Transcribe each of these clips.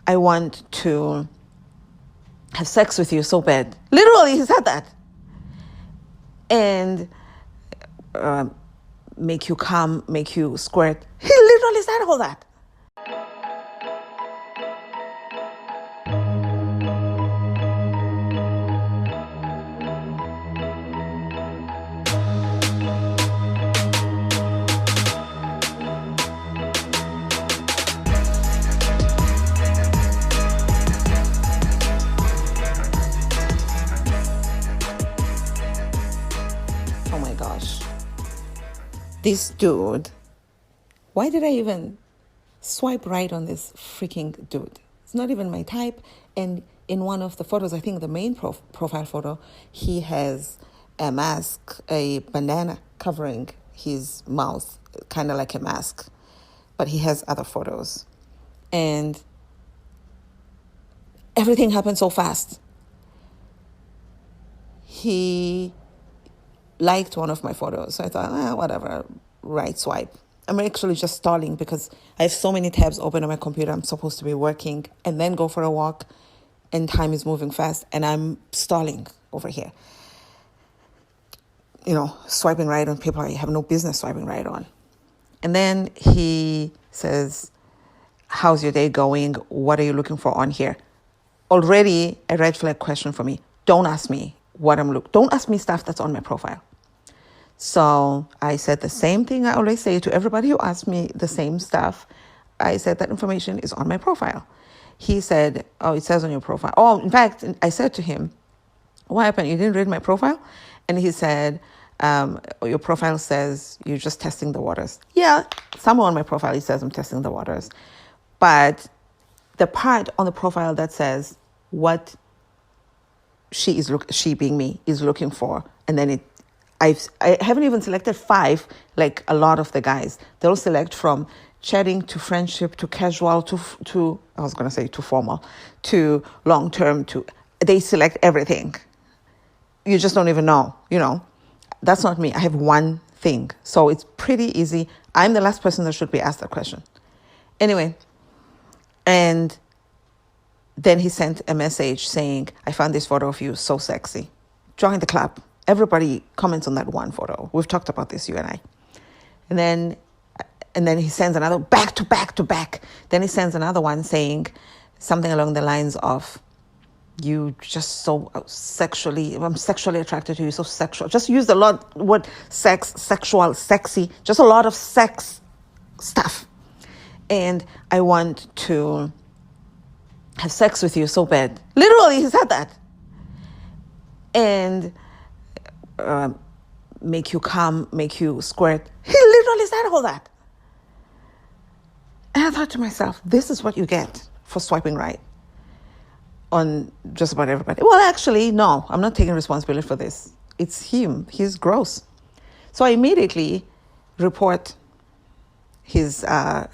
I want to have sex with you so bad. Literally, he said that. And make you come, make you squirt. He literally said all that. Oh my gosh. This dude, why did I even swipe right on this freaking dude? It's not even my type. And in one of the photos, I think the main profile photo, he has a mask, a bandana covering his mouth, kind of like a mask. But he has other photos. And everything happened so fast. He liked one of my photos. So I thought, whatever, right swipe. I'm actually just stalling because I have so many tabs open on my computer. I'm supposed to be working and then go for a walk, and time is moving fast, and I'm stalling over here. Swiping right on people I have no business swiping right on. And then he says, how's your day going? What are you looking for on here? Already a red flag question for me. Don't ask me don't ask me stuff that's on my profile. So I said the same thing I always say to everybody who asks me the same stuff. I said that information is on my profile. He said, oh, it says on your profile. Oh, in fact, I said to him, what happened? You didn't read my profile? And he said, your profile says you're just testing the waters. Yeah, somewhere on my profile, it says I'm testing the waters. But the part on the profile that says what she being me is looking for, and then I haven't even selected 5 like a lot of the guys. They'll select from chatting to friendship to casual to I was gonna say to formal to long term they select everything. You just don't even know, That's not me. I have one thing, so it's pretty easy. I'm the last person that should be asked that question. Anyway, and then he sent a message saying, I found this photo of you so sexy. Join the club. Everybody comments on that one photo. We've talked about this, you and I. And then he sends another back to back. Then he sends another one saying something along the lines of, you just so I'm sexually attracted to you, so sexual. Just used a lot word sex, sexual, sexy, just a lot of sex stuff. And I want to have sex with you so bad. Literally, he said that. And make you come, make you squirt. He literally said all that. And I thought to myself, this is what you get for swiping right on just about everybody. Well, actually, no, I'm not taking responsibility for this. It's him. He's gross. So I immediately report his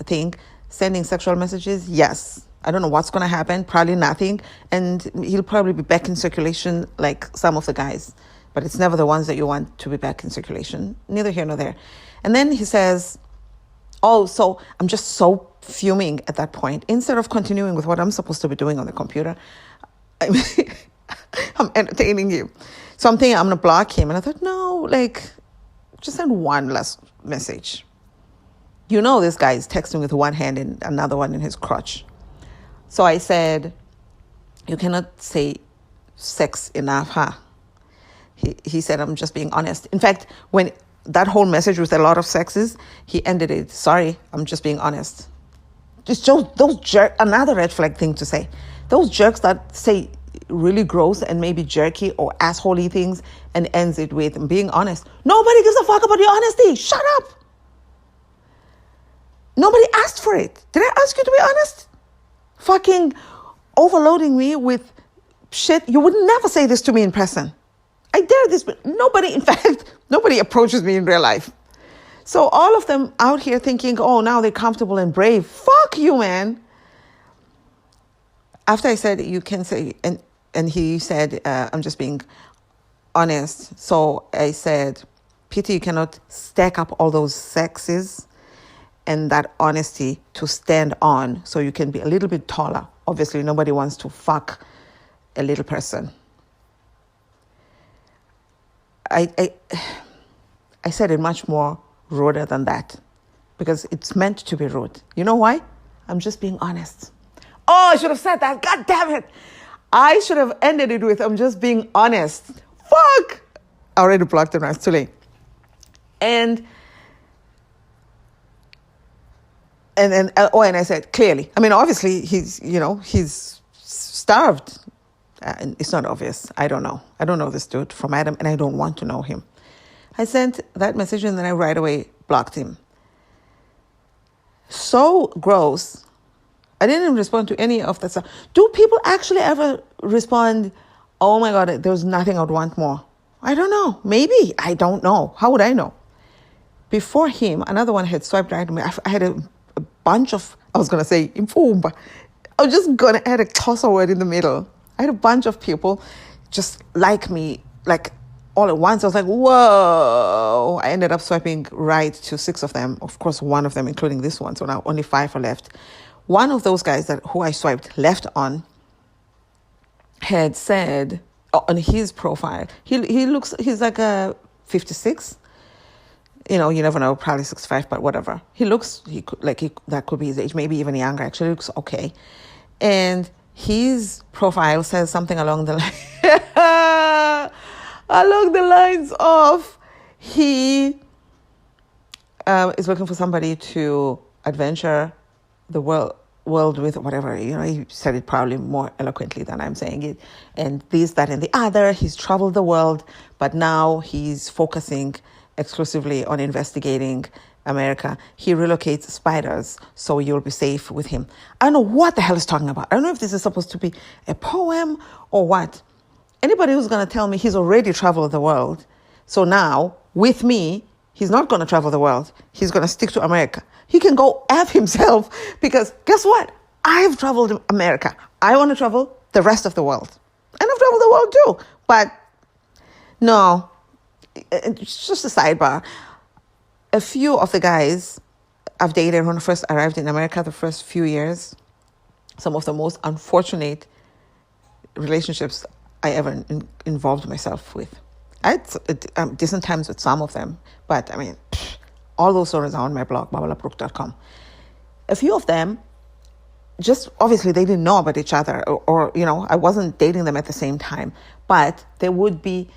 thing, sending sexual messages. Yes. I don't know what's going to happen. Probably nothing. And he'll probably be back in circulation like some of the guys. But it's never the ones that you want to be back in circulation. Neither here nor there. And then he says, oh, so I'm just so fuming at that point. Instead of continuing with what I'm supposed to be doing on the computer, I'm entertaining you. So I'm thinking I'm going to block him. And I thought, no, just send one last message. This guy is texting with one hand and another one in his crotch. So I said, you cannot say sex enough, huh? He said, I'm just being honest. In fact, when that whole message with a lot of sexes, he ended it, sorry, I'm just being honest. Just those jerks, another red flag thing to say. Those jerks that say really gross and maybe jerky or assholey things and ends it with being honest. Nobody gives a fuck about your honesty. Shut up. Nobody asked for it. Did I ask you to be honest? Fucking overloading me with shit. You would never say this to me in person. I dare this, but nobody approaches me in real life. So all of them out here thinking, oh, now they're comfortable and brave. Fuck you, man. After I said, you can say, and he said, I'm just being honest. So I said, Peter, you cannot stack up all those sexes and that honesty to stand on so you can be a little bit taller obviously nobody wants to fuck a little person. I said it much more ruder than that because it's meant to be rude. You know why? I'm just being honest. Oh, I should have said that. God damn it. I should have ended it with, I'm just being honest. Fuck. I already blocked him. It's too late. And I said, clearly. I mean, obviously, he's starved. It's not obvious. I don't know. I don't know this dude from Adam, and I don't want to know him. I sent that message, and then I right away blocked him. So gross. I didn't even respond to any of that stuff. Do people actually ever respond, oh my God, there's nothing I would want more? I don't know. Maybe. I don't know. How would I know? Before him, another one had swiped right at me. I had a bunch of, I was going to say, imfumba. I was just going to add a toss word in the middle. I had a bunch of people just like me, like all at once. I was like, whoa. I ended up swiping right to 6 of them. Of course, one of them, including this one. So now only 5 are left. One of those guys who I swiped left on had said on his profile, he's like a 56. You never know, probably 65, but whatever. That could be his age, maybe even younger. Actually, he looks okay. And his profile says something along the lines of he is looking for somebody to adventure the world with, whatever. He said it probably more eloquently than I'm saying it. And this, that, and the other. He's traveled the world, but now he's focusing exclusively on investigating America. He relocates spiders, so you'll be safe with him. I don't know what the hell he's talking about. I don't know if this is supposed to be a poem or what. Anybody who's going to tell me he's already traveled the world, so now, with me, he's not going to travel the world. He's going to stick to America. He can go F himself, because guess what? I've traveled America. I want to travel the rest of the world. And I've traveled the world too. But no, it's just a sidebar. A few of the guys I've dated when I first arrived in America, the first few years, some of the most unfortunate relationships I ever involved myself with. I had decent times with some of them, but I mean, all those stories are on my blog, babalabrook.com. A few of them, just obviously they didn't know about each other, or I wasn't dating them at the same time, but there would be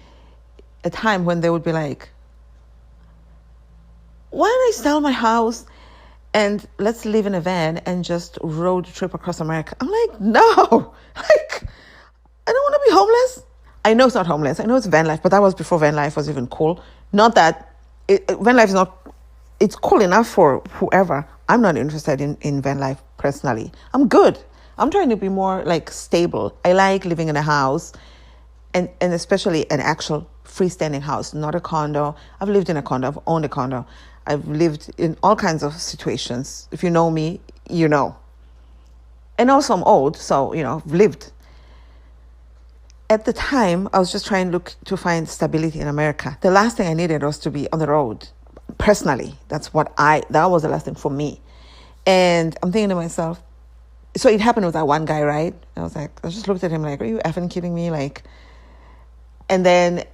a time when they would be like, why don't I sell my house and let's live in a van and just road trip across America? I'm like, no, I don't want to be homeless. I know it's not homeless. I know it's van life, but that was before van life was even cool. Not that van life is not, it's cool enough for whoever. I'm not interested in van life personally. I'm good. I'm trying to be more stable. I like living in a house, and especially an actual freestanding house, not a condo. I've lived in a condo. I've owned a condo. I've lived in all kinds of situations. If you know me, you know. And also I'm old, so, I've lived. At the time, I was just trying to find stability in America. The last thing I needed was to be on the road. Personally, that was the last thing for me. And I'm thinking to myself, so it happened with that one guy, right? I just looked at him like, are you effing kidding me? And then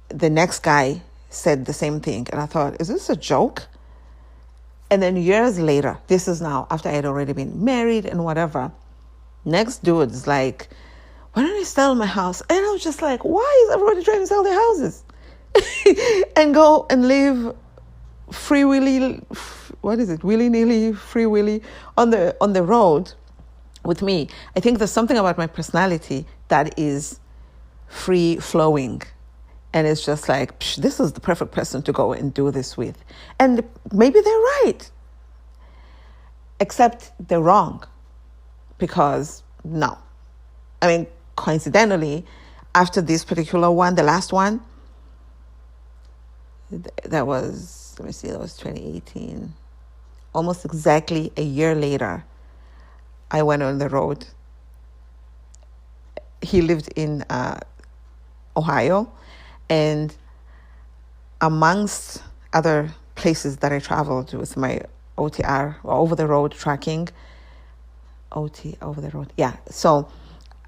the next guy said the same thing. And I thought, is this a joke? And then years later, this is now after I had already been married and whatever, next dude's like, why don't I sell my house? And I was just like, why is everybody trying to sell their houses? And go and live willy-nilly, free willy on the road with me. I think there's something about my personality that is free-flowing. And it's just like, this is the perfect person to go and do this with. And maybe they're right. Except they're wrong. Because, no. I mean, coincidentally, after this particular one, the last one, that was 2018. Almost exactly a year later, I went on the road. He lived in Ohio. And amongst other places that I traveled with my OTR, or over the road tracking, OT, over the road. Yeah. So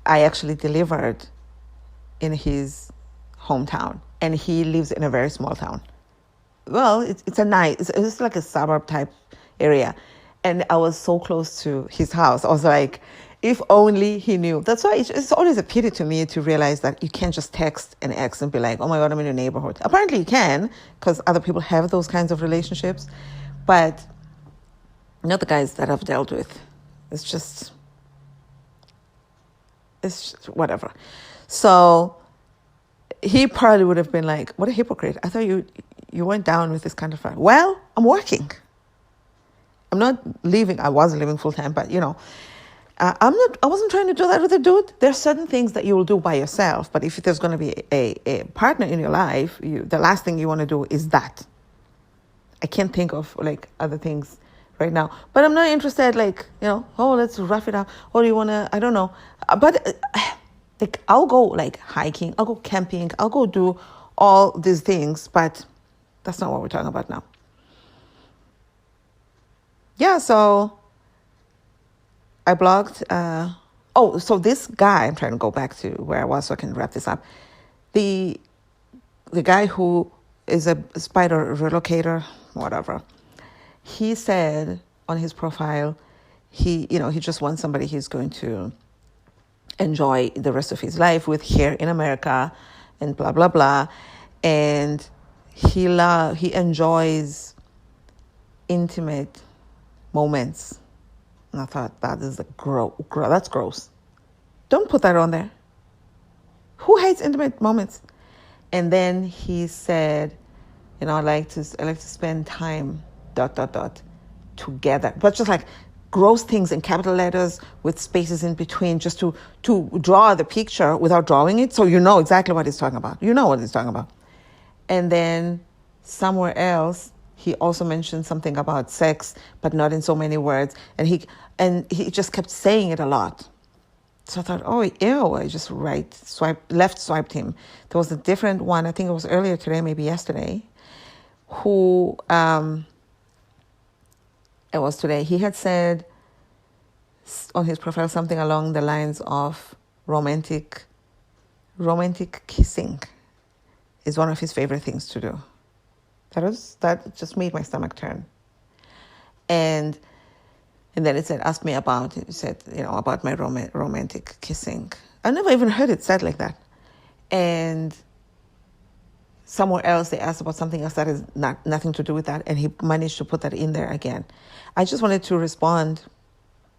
I actually delivered in his hometown, and he lives in a very small town. Well, it's like a suburb type area. And I was so close to his house. I was like, if only he knew. That's why it's always a pity to me to realize that you can't just text an ex and be like, oh my God, I'm in your neighborhood. Apparently you can, because other people have those kinds of relationships, but not the guys that I've dealt with. It's just whatever. So he probably would have been like, what a hypocrite. I thought you went down with this kind of fire. Well, I'm working. I'm not leaving. I wasn't living full time, but I wasn't trying to do that with a dude. There's certain things that you will do by yourself, but if there's going to be a partner in your life, the last thing you want to do is that. I can't think of like other things right now, but I'm not interested. Like, oh, let's rough it up. Or do you want to? I don't know. But like, I'll go like hiking. I'll go camping. I'll go do all these things, but that's not what we're talking about now. Yeah, so I blocked. So this guy, I'm trying to go back to where I was so I can wrap this up. The guy who is a spider relocator, whatever, he said on his profile, he just wants somebody he's going to enjoy the rest of his life with here in America, and blah blah blah, and he enjoys intimate moments. And I thought, that is that's gross. Don't put that on there. Who hates intimate moments? And then he said, I like to spend time ... together, but just like gross things in capital letters with spaces in between, just to draw the picture without drawing it, so you know exactly what he's talking about. You know what he's talking about. And then somewhere else, he also mentioned something about sex, but not in so many words. And he just kept saying it a lot. So I thought, oh, ew. I just left swiped him. There was a different one, I think it was earlier today, maybe yesterday, who, it was today, he had said on his profile something along the lines of romantic kissing is one of his favorite things to do. That just made my stomach turn. And then it said, ask me about it. It said, about my romantic kissing. I never even heard it said like that. And somewhere else they asked about something else that is nothing to do with that, and he managed to put that in there again. I just wanted to respond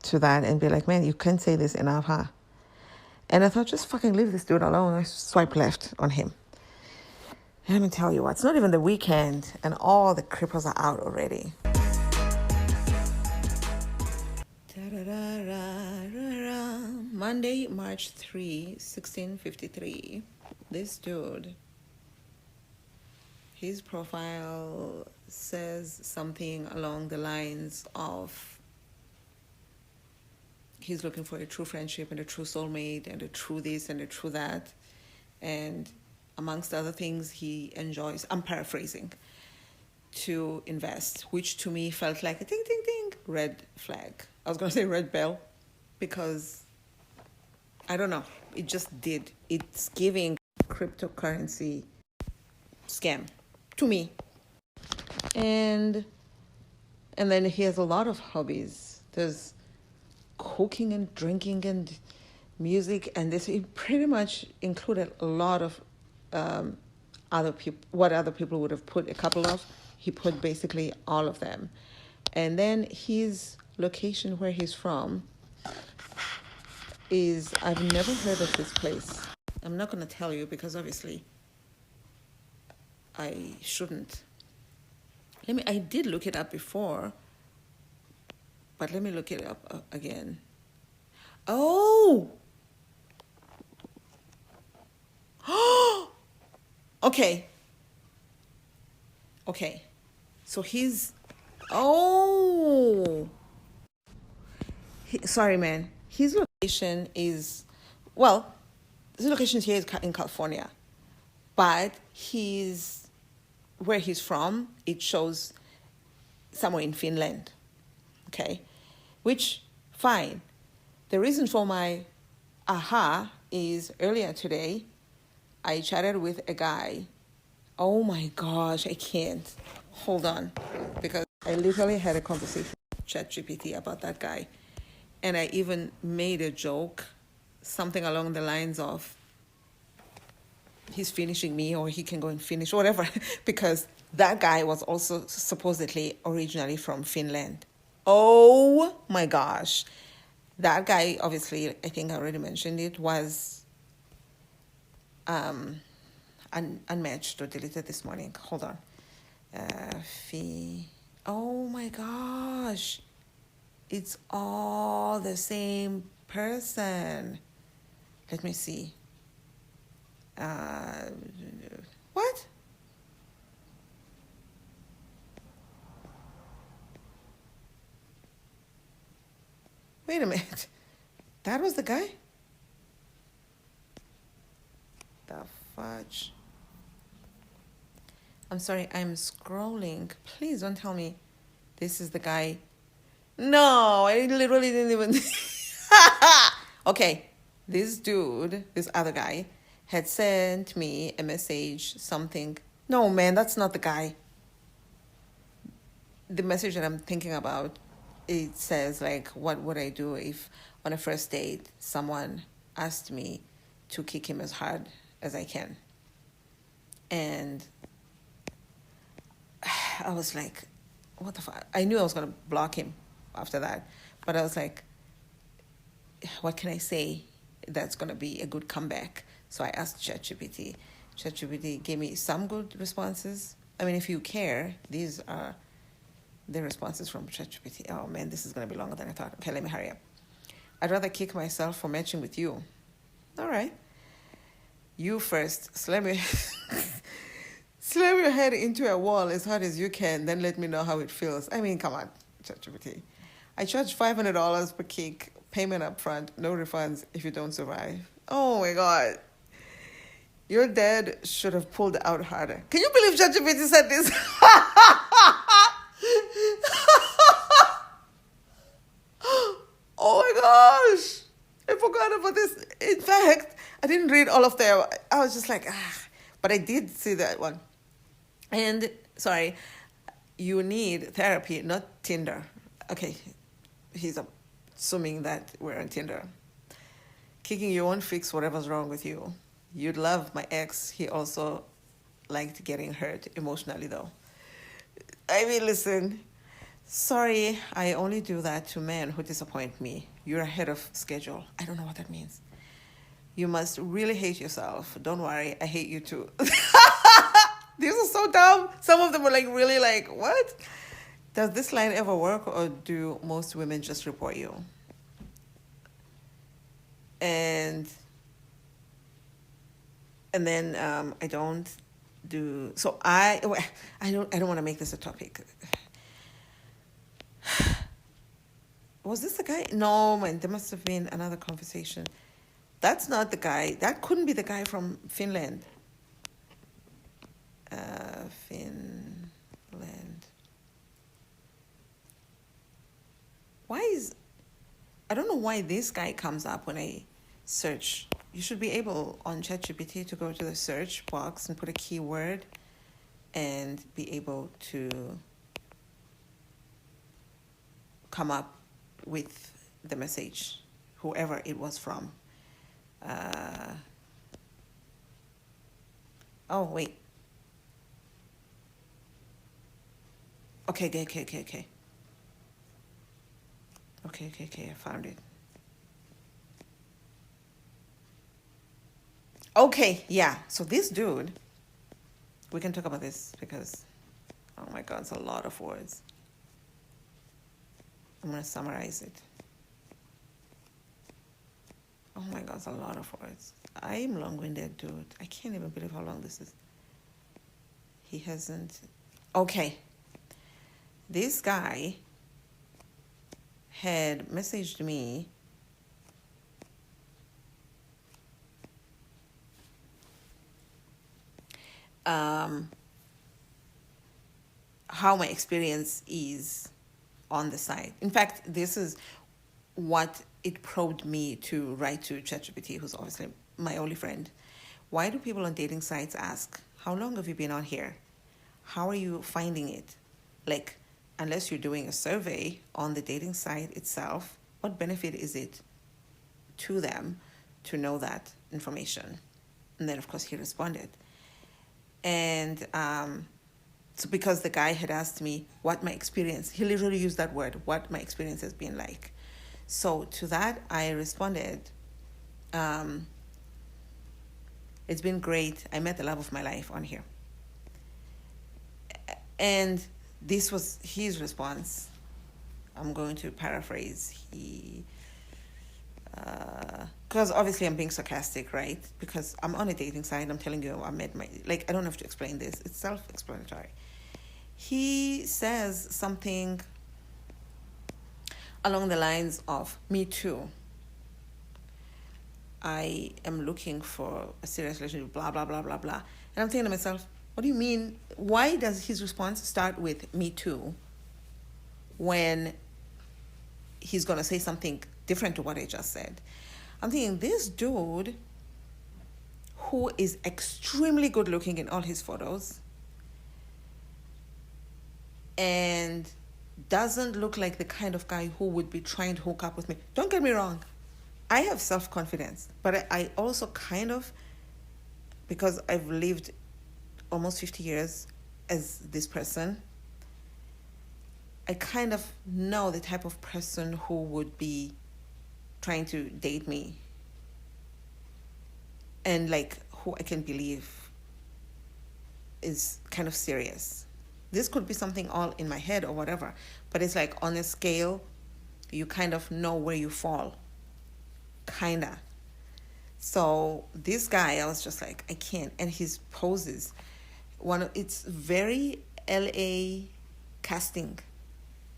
to that and be like, man, you can't say this enough, huh? And I thought, just fucking leave this dude alone. I swiped left on him. Let me tell you what, it's not even the weekend and all the cripples are out already. Monday, March 3, 1653. This dude, his profile says something along the lines of he's looking for a true friendship and a true soulmate and a true this and a true that. And amongst other things, he enjoys, I'm paraphrasing, to invest, which to me felt like a ding, ding, ding, red flag. I was going to say red bell, because I don't know. It just did. It's giving cryptocurrency scam to me. And then he has a lot of hobbies. There's cooking and drinking and music, and this, he pretty much included a lot of other people, what other people would have put a couple of. He put basically all of them. And then his location, where he's from, is, I've never heard of this place. I'm not going to tell you because obviously I shouldn't. I did look it up before, but let me look it up again. Oh! Okay. So sorry, man. His location is, his location here is in California, but where he's from, it shows somewhere in Finland. Okay, which, fine. The reason for my aha is earlier today, I chatted with a guy. Oh my gosh, I can't. Hold on. Because I literally had a conversation with Chatgpt about that guy. And I even made a joke, something along the lines of, he's finishing me or he can go and finish, whatever. Because that guy was also supposedly originally from Finland. Oh my gosh. That guy, obviously, I think I already mentioned it, was unmatched or deleted this morning. Hold on. Oh my gosh. It's all the same person. Let me see. What? Wait a minute. That was the guy? The fudge. I'm sorry, I'm scrolling. Please don't tell me this is the guy. No, I literally didn't even. Okay, this dude, this other guy, had sent me a message, something. No, man, that's not the guy. The message that I'm thinking about, it says, like, what would I do if on a first date someone asked me to kick him as hard as I can? And I was like, what the fuck? I knew I was going to block him after that. But I was like, what can I say that's going to be a good comeback? So I asked ChatGPT. ChatGPT gave me some good responses. I mean, if you care, these are the responses from ChatGPT. Oh man, this is going to be longer than I thought. Okay, let me hurry up. I'd rather kick myself for matching with you. All right. You first. Slam your head into a wall as hard as you can, then let me know how it feels. I mean, come on, ChatGPT. I charge $500 per kick, payment up front, no refunds if you don't survive. Oh my God. Your dad should have pulled out harder. Can you believe ChatGPT said this? Oh my gosh. I forgot about this. In fact, I didn't read all of them. I was just like, but I did see that one. And, sorry, you need therapy, not Tinder. Okay, he's assuming that we're on Tinder. Kicking you won't fix whatever's wrong with you. You'd love my ex. He also liked getting hurt emotionally, though. I mean, listen, sorry, I only do that to men who disappoint me. You're ahead of schedule. I don't know what that means. You must really hate yourself. Don't worry, I hate you too. These are so dumb. Some of them were like, really like, what? Does this line ever work, or do most women just report you? And then I don't do, so I don't want to make this a topic. Was this the guy? No, man, there must have been another conversation. That's not the guy. That couldn't be the guy from Finland. Finland. I don't know why this guy comes up when I search. You should be able on ChatGPT to go to the search box and put a keyword and be able to come up with the message, whoever it was from. Oh, wait. Okay. Okay, I found it. Okay, yeah. So this dude, we can talk about this because, oh my God, it's a lot of words. I'm going to summarize it. Oh my God, it's a lot of words. I'm long-winded, dude. I can't even believe how long this is. He hasn't. Okay. This guy had messaged me how my experience is on the site. In fact, this is what it probed me to write to Chatgpt, who's obviously my only friend. Why do people on dating sites ask, how long have you been on here? How are you finding it? Like, unless you're doing a survey on the dating site itself, what benefit is it to them to know that information? And then, of course, he responded. And so because the guy had asked me what my experience, he literally used that word, what my experience has been like. So to that, I responded, it's been great. I met the love of my life on here. And this was his response. I'm going to paraphrase. Because obviously I'm being sarcastic, right? Because I'm on a dating site. I'm telling you, I met my, like, I don't have to explain this. It's self-explanatory. He says something along the lines of, me too. I am looking for a serious relationship, blah, blah, blah, blah, blah. And I'm thinking to myself, what do you mean? Why does his response start with me too when he's going to say something different to what I just said? I'm thinking, this dude who is extremely good looking in all his photos and doesn't look like the kind of guy who would be trying to hook up with me. Don't get me wrong. I have self-confidence, but I also kind of, because I've lived almost 50 years as this person, I kind of know the type of person who would be trying to date me and like who I can believe is kind of serious. This could be something all in my head or whatever, but it's like on a scale, you kind of know where you fall. Kinda. So this guy, I was just like, I can't. And his poses, it's very LA casting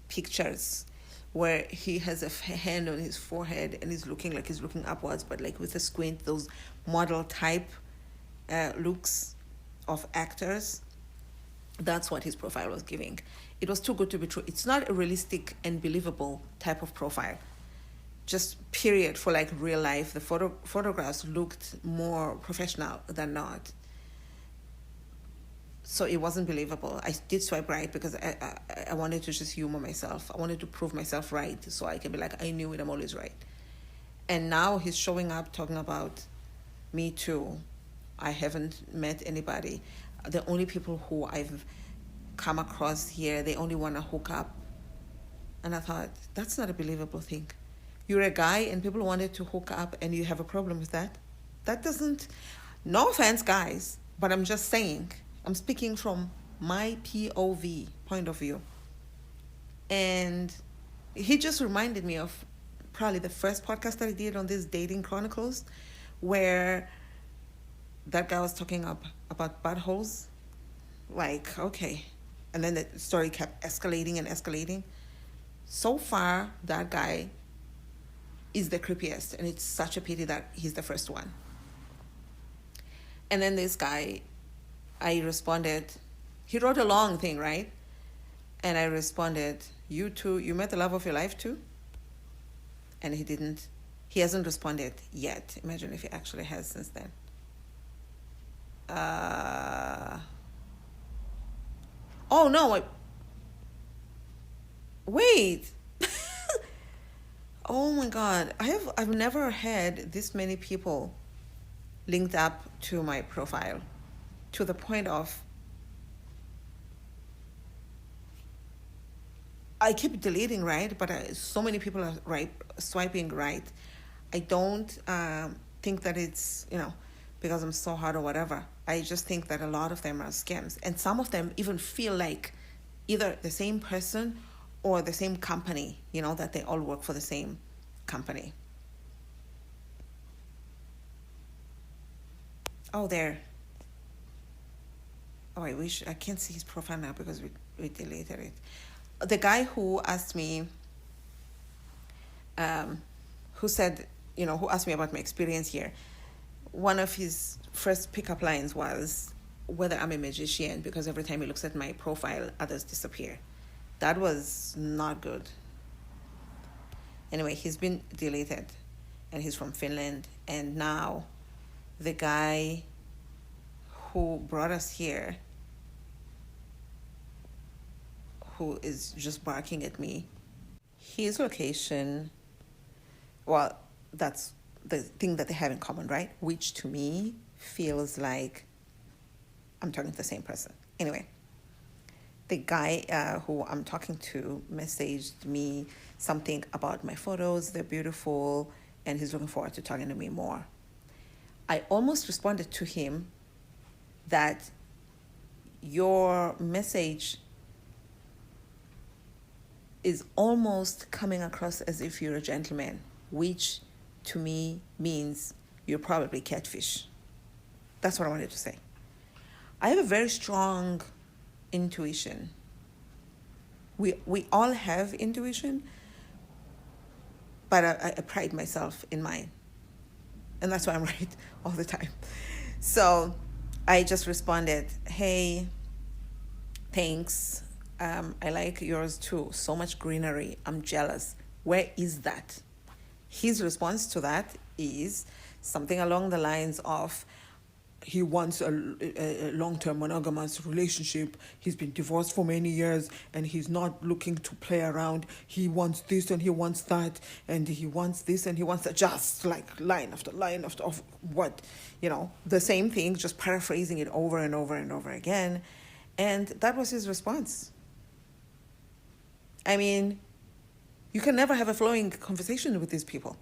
pictures where he has a hand on his forehead and he's looking like he's looking upwards, but like with a squint, those model type looks of actors. That's what his profile was giving. It was too good to be true. It's not a realistic and believable type of profile. Just period, for like real life. The photographs looked more professional than not. So it wasn't believable. I did swipe right because I wanted to just humor myself. I wanted to prove myself right so I can be like, I knew it, I'm always right. And now he's showing up talking about me too. I haven't met anybody. The only people who I've come across here, they only want to hook up. And I thought, that's not a believable thing. You're a guy and people wanted to hook up and you have a problem with that? That doesn't, no offense, guys, but I'm just saying, I'm speaking from my POV, point of view. And he just reminded me of probably the first podcast that I did on this Dating Chronicles, where that guy was talking about buttholes. Like, okay. And then the story kept escalating and escalating. So far, that guy is the creepiest, and it's such a pity that he's the first one. And then this guy, I responded, he wrote a long thing, right? And I responded, you too, you met the love of your life too? And he hasn't responded yet. Imagine if he actually has since then. Oh no, wait. Oh my God, I've never had this many people linked up to my profile, to the point of I keep deleting, right? But so many people are swiping right. I don't think that it's, because I'm so hard or whatever. I just think that a lot of them are scams. And some of them even feel like either the same person or the same company, that they all work for the same company. Oh, there. Oh, I can't see his profile now because we deleted it. The guy who asked me, who asked me about my experience here, one of his first pickup lines was whether I'm a magician, because every time he looks at my profile, others disappear. That was not good. Anyway, he's been deleted, and he's from Finland. And now the guy who brought us here, who is just barking at me, his location, well, that's the thing that they have in common, right? Which to me feels like I'm talking to the same person. Anyway, the guy who I'm talking to messaged me something about my photos. They're beautiful, and he's looking forward to talking to me more. I almost responded to him that your message is almost coming across as if you're a gentleman, which to me means you're probably catfish. That's what I wanted to say. I have a very strong intuition. We all have intuition, but I pride myself in mine. And that's why I'm right all the time. So I just responded, hey, thanks. I like yours too. So much greenery. I'm jealous. Where is that? His response to that is something along the lines of, he wants a long-term monogamous relationship. He's been divorced for many years, and he's not looking to play around. He wants this and he wants that, and he wants this and he wants that. Just like line after line after of what, the same thing, just paraphrasing it over and over and over again. And that was his response. I mean, you can never have a flowing conversation with these people.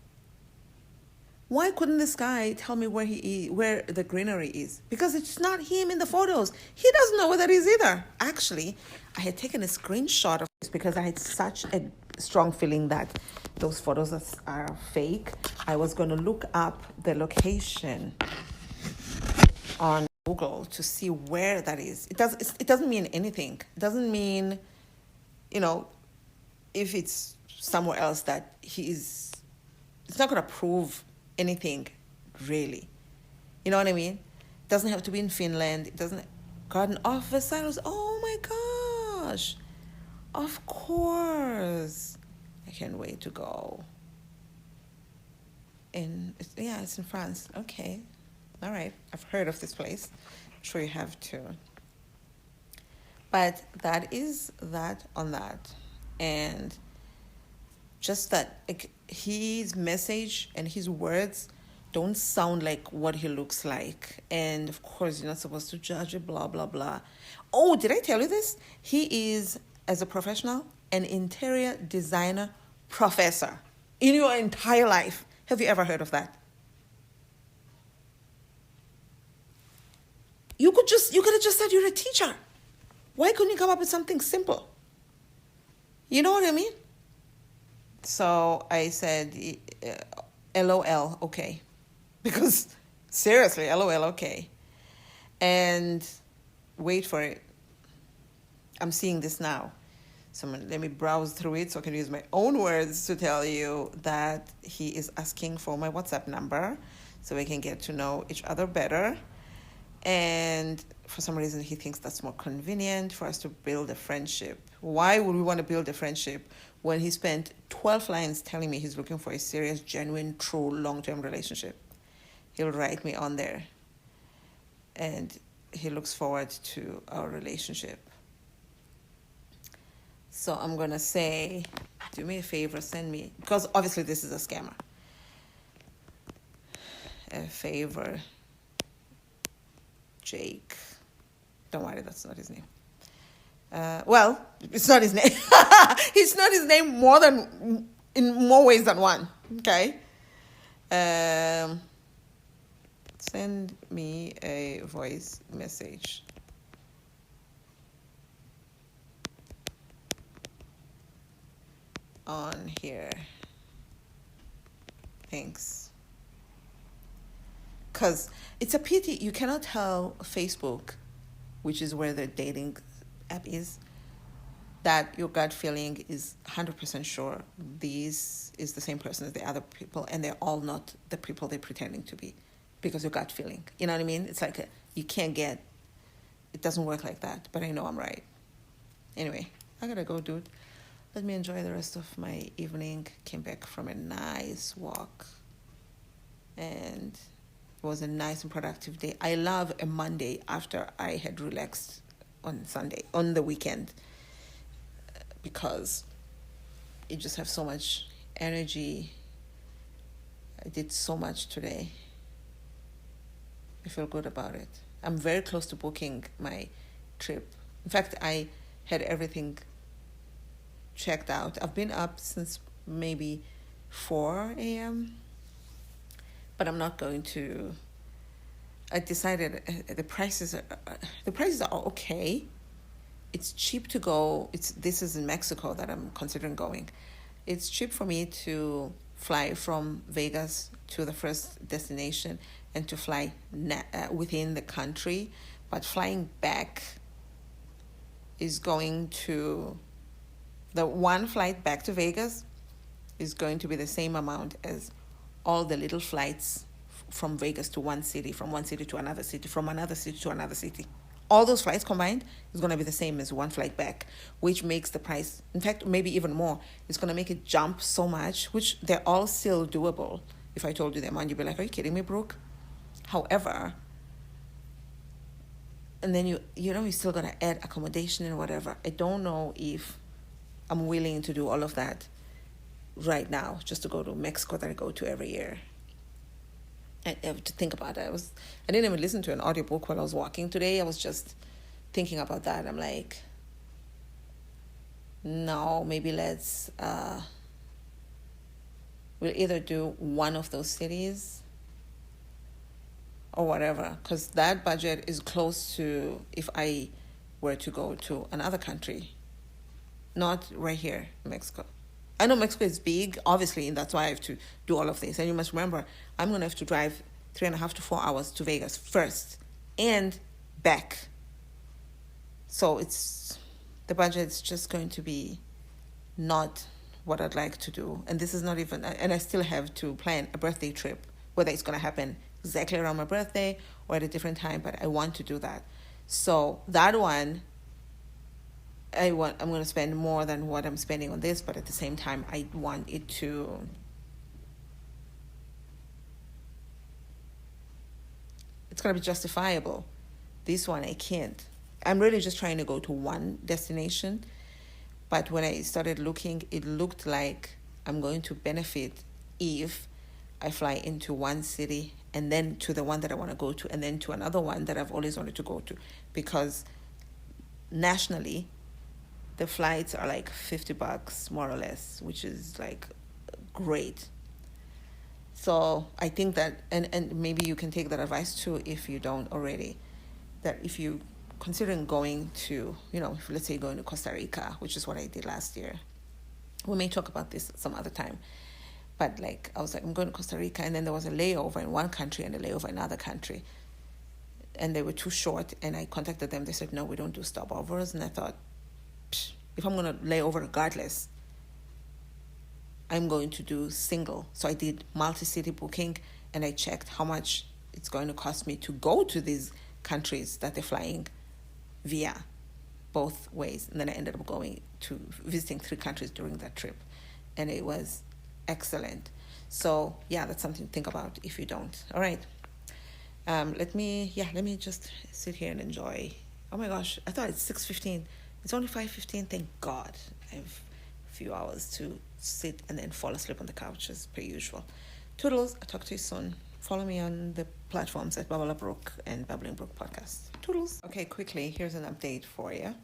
Why couldn't this guy tell me where the greenery is? Because it's not him in the photos. He doesn't know where that is either. Actually, I had taken a screenshot of this because I had such a strong feeling that those photos are fake. I was going to look up the location on Google to see where that is. It doesn't mean anything. It doesn't mean, if it's somewhere else that it's not going to prove anything, really. You know what I mean? It doesn't have to be in Finland. It doesn't. Garden of Versailles. Oh my gosh. Of course. I can't wait to go. It's in France. Okay. All right. I've heard of this place. I'm sure you have too. But that is that on that. And just that, his message and his words don't sound like what he looks like. And of course, you're not supposed to judge it, blah, blah, blah. Oh, did I tell you this? He is, as a professional, an interior designer professor. In your entire life, have you ever heard of that? You could have just said you're a teacher. Why couldn't you come up with something simple? You know what I mean? So I said, LOL, okay. Because seriously, LOL, okay. And wait for it. I'm seeing this now. So let me browse through it so I can use my own words to tell you that he is asking for my WhatsApp number so we can get to know each other better. And for some reason, he thinks that's more convenient for us to build a friendship. Why would we want to build a friendship when he spent 12 lines telling me he's looking for a serious, genuine, true, long-term relationship? He'll write me on there. And he looks forward to our relationship. So I'm going to say, do me a favor, send me, because obviously this is a scammer. A favor, Jake. Don't worry, that's not his name. Well, it's not his name. It's not his name in more ways than one. Okay. Send me a voice message. On here. Thanks. Because it's a pity you cannot tell Facebook, which is where the dating app is, that your gut feeling is 100% sure this is the same person as the other people, and they're all not the people they're pretending to be, because your gut feeling. You know what I mean? It's like it doesn't work like that, but I know I'm right. Anyway, I gotta go, dude. let me enjoy the rest of my evening. Came back from a nice walk, and it was a nice and productive day. I love a Monday after I had relaxed on the weekend, because you just have so much energy. I did so much today. I feel good about it. I'm very close to booking my trip. In fact, I had everything checked out. I've been up since maybe 4 a.m., but I'm not going to. I decided the prices are okay. It's cheap to go. This is in Mexico that I'm considering going. It's cheap for me to fly from Vegas to the first destination and to fly within the country, but flying back is going to, the one flight back to Vegas is going to be the same amount as all the little flights from Vegas to one city, from one city to another city, from another city to another city. All those flights combined is going to be the same as one flight back, which makes the price, in fact, maybe even more. It's going to make it jump so much, which they're all still doable. If I told you the amount, you'd be like, are you kidding me, Brooke? However, and then you still got to add accommodation and whatever. I don't know if I'm willing to do all of that right now just to go to Mexico that I go to every year. I have to think about it. I didn't even listen to an audiobook while I was walking today. I was just thinking about that. I'm like, no, maybe we'll either do one of those cities or whatever, because that budget is close to if I were to go to another country, not right here, Mexico. I know Mexico is big, obviously, and that's why I have to do all of this. And you must remember, I'm going to have to drive 3.5 to 4 hours to Vegas first and back. So the budget's just going to be not what I'd like to do. And this is not even, and I still have to plan a birthday trip, whether it's going to happen exactly around my birthday or at a different time, but I want to do that. So that one, I'm going to spend more than what I'm spending on this, but at the same time, I want it to it's going to be justifiable. This one, I can't. I'm really just trying to go to one destination, but when I started looking, it looked like I'm going to benefit if I fly into one city and then to the one that I want to go to and then to another one that I've always wanted to go to, because nationally, the flights are like $50 more or less, which is like great. So I think that, and maybe you can take that advice too if you don't already, that if you considering going to, if let's say going to Costa Rica, which is what I did last year. We may talk about this some other time. But I was like, I'm going to Costa Rica, and then there was a layover in one country and a layover in another country. And they were too short, and I contacted them. They said, no, we don't do stopovers. And I thought, if I'm going to lay over regardless, I'm going to do single. So I did multi-city booking, and I checked how much it's going to cost me to go to these countries that they're flying via both ways. And then I ended up visiting 3 countries during that trip. And it was excellent. So yeah, that's something to think about if you don't. All right. Let me just sit here and enjoy. Oh my gosh, I thought it's 6:15. It's only 5:15. Thank God. I have a few hours to sit and then fall asleep on the couch as per usual. Toodles. I'll talk to you soon. Follow me on the platforms at Babala Brooke and Babbling Brooke Podcast. Toodles. Okay, quickly, here's an update for you.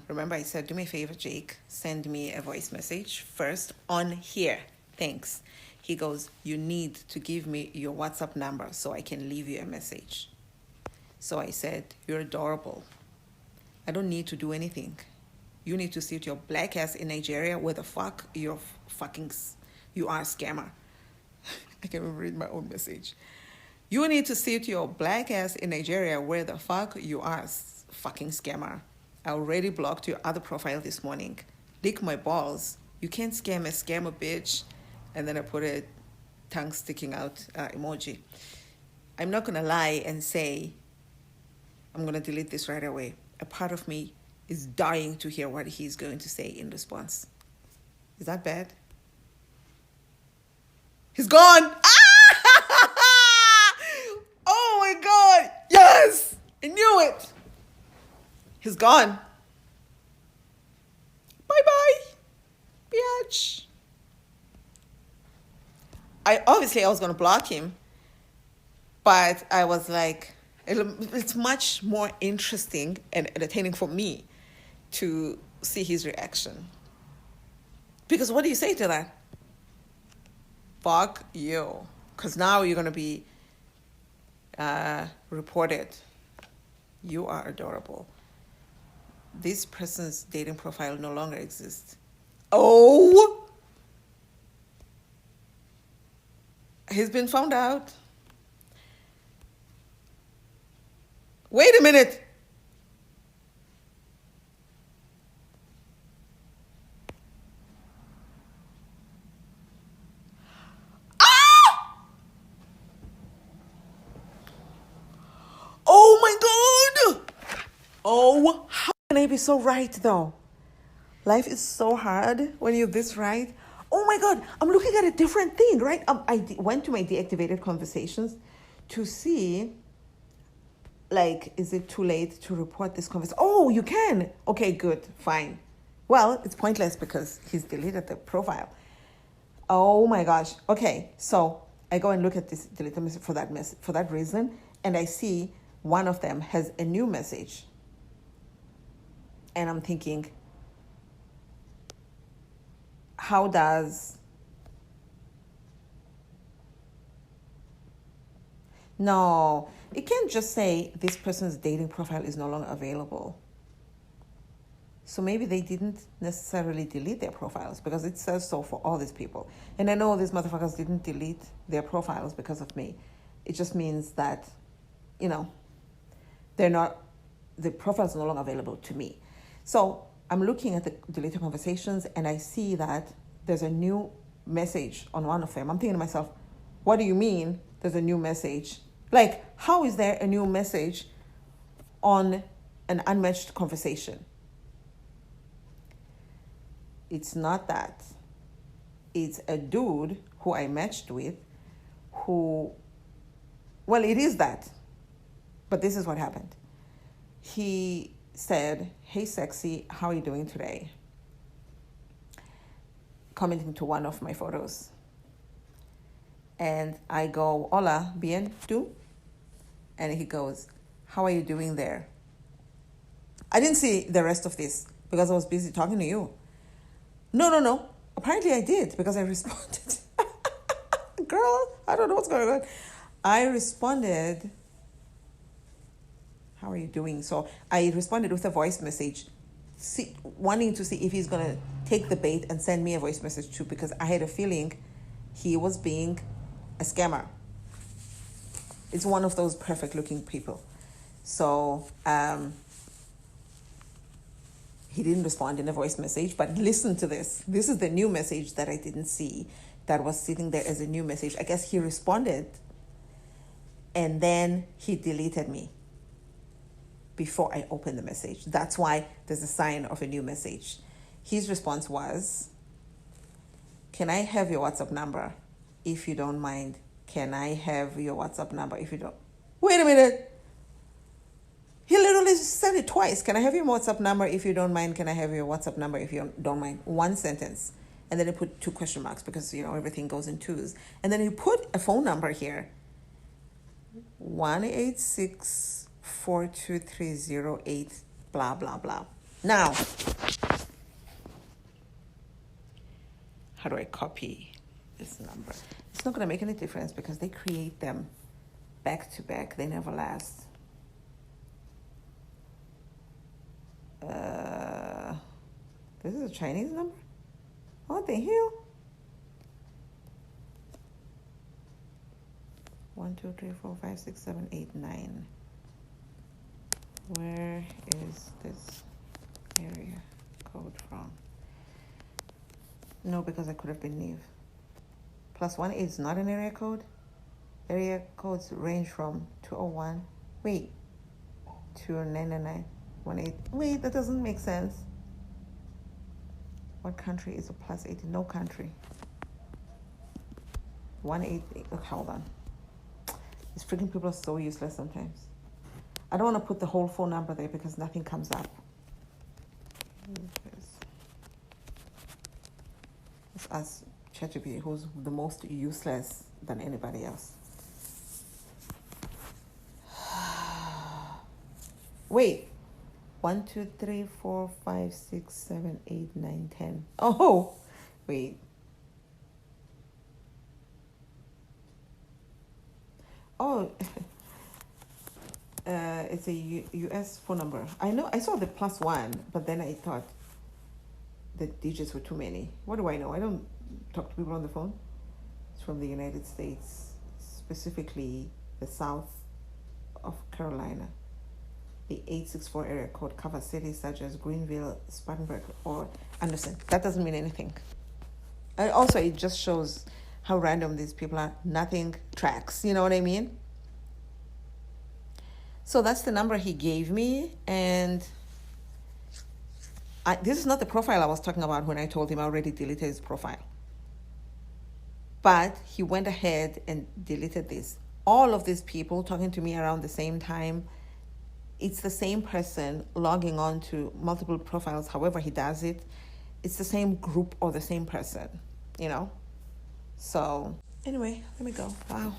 Remember I said, do me a favor, Jake, send me a voice message first on here. Thanks. He goes, you need to give me your WhatsApp number so I can leave you a message. So I said, you're adorable. I don't need to do anything. You need to sit your black ass in Nigeria where the fuck you are, scammer. I can't even read my own message. You need to sit your black ass in Nigeria where the fuck you are, fucking scammer. I already blocked your other profile this morning. Lick my balls. You can't scam a scammer, bitch. And then I put a tongue sticking out emoji. I'm not going to lie and say I'm going to delete this right away. A part of me is dying to hear what he's going to say in response. Is that bad? He's gone. Ah! Oh my God. Yes. I knew it. He's gone. Bye-bye, bitch. I was going to block him, but I was like, it's much more interesting and entertaining for me to see his reaction. Because what do you say to that? Fuck you. Because now you're going to be reported. You are adorable. This person's dating profile no longer exists. Oh! He's been found out. Wait a minute. Ah! Oh my God! Oh, how can I be so right though? Life is so hard when you're this right. Oh my God, I'm looking at a different thing, right? I went to my deactivated conversations to see, like, is it too late to report this conversation? Oh, you can. Okay, good, fine. Well, it's pointless because he's deleted the profile. Oh my gosh. Okay, so I go and look at this deleted message for that reason, and I see one of them has a new message. And I'm thinking, how does... No, it can't just say this person's dating profile is no longer available. So maybe they didn't necessarily delete their profiles because it says so for all these people. And I know these motherfuckers didn't delete their profiles because of me. It just means that, the profile's no longer available to me. So I'm looking at the deleted conversations and I see that there's a new message on one of them. I'm thinking to myself, what do you mean there's a new message? Like, how is there a new message on an unmatched conversation? It's not that. It's a dude who I matched with it is that. But this is what happened. He said, hey, sexy, how are you doing today? Commenting to one of my photos. And I go, hola, bien, tú? And he goes, how are you doing there? I didn't see the rest of this because I was busy talking to you. No. Apparently I did because I responded. Girl, I don't know what's going on. I responded, how are you doing? So I responded with a voice message, wanting to see if he's going to take the bait and send me a voice message too, because I had a feeling he was being a scammer. It's one of those perfect looking people. So he didn't respond in a voice message, but listen to this. This is the new message that I didn't see that was sitting there as a new message. I guess he responded and then he deleted me before I opened the message. That's why there's a sign of a new message. His response was, can I have your WhatsApp number if you don't mind? Can I have your WhatsApp number if you don't? Wait a minute. He literally said it twice. Can I have your WhatsApp number if you don't mind? Can I have your WhatsApp number if you don't mind? One sentence. And then he put 2 question marks because, everything goes in twos. And then he put a phone number here. 186-42308, blah, blah, blah. Now, how do I copy this number? It's not going to make any difference because they create them back to back. They never last. This is a Chinese number? What the hell? 1, 2, 3, 4, 5, 6, 7, 8, 9. Where is this area code from? No, because I could have been Neve. +1 is not an area code. Area codes range from 201. Wait. 2999. Wait, that doesn't make sense. What country is a plus 80? No country. 188. Okay, hold on. These freaking people are so useless sometimes. I don't want to put the whole phone number there because nothing comes up. Let's ask Chatgpt, who's the most useless than anybody else. Wait. 1, 2, 3, 4, 5, 6, 7, 8, 9, 10. Oh, wait. Oh, it's a US phone number. I know, I saw the +1, but then I thought the digits were too many. What do I know? I don't talk to people on the phone. It's from the United States, specifically the South of Carolina. The 864 area code covers cities such as Greenville, Spartanburg, or Anderson. That doesn't mean anything. Also, it just shows how random these people are. Nothing tracks. You know what I mean? So that's the number he gave me. And this is not the profile I was talking about when I told him I already deleted his profile. But he went ahead and deleted this. All of these people talking to me around the same time, it's the same person logging on to multiple profiles, however he does it. It's the same group or the same person, you know? So anyway, let me go. Wow.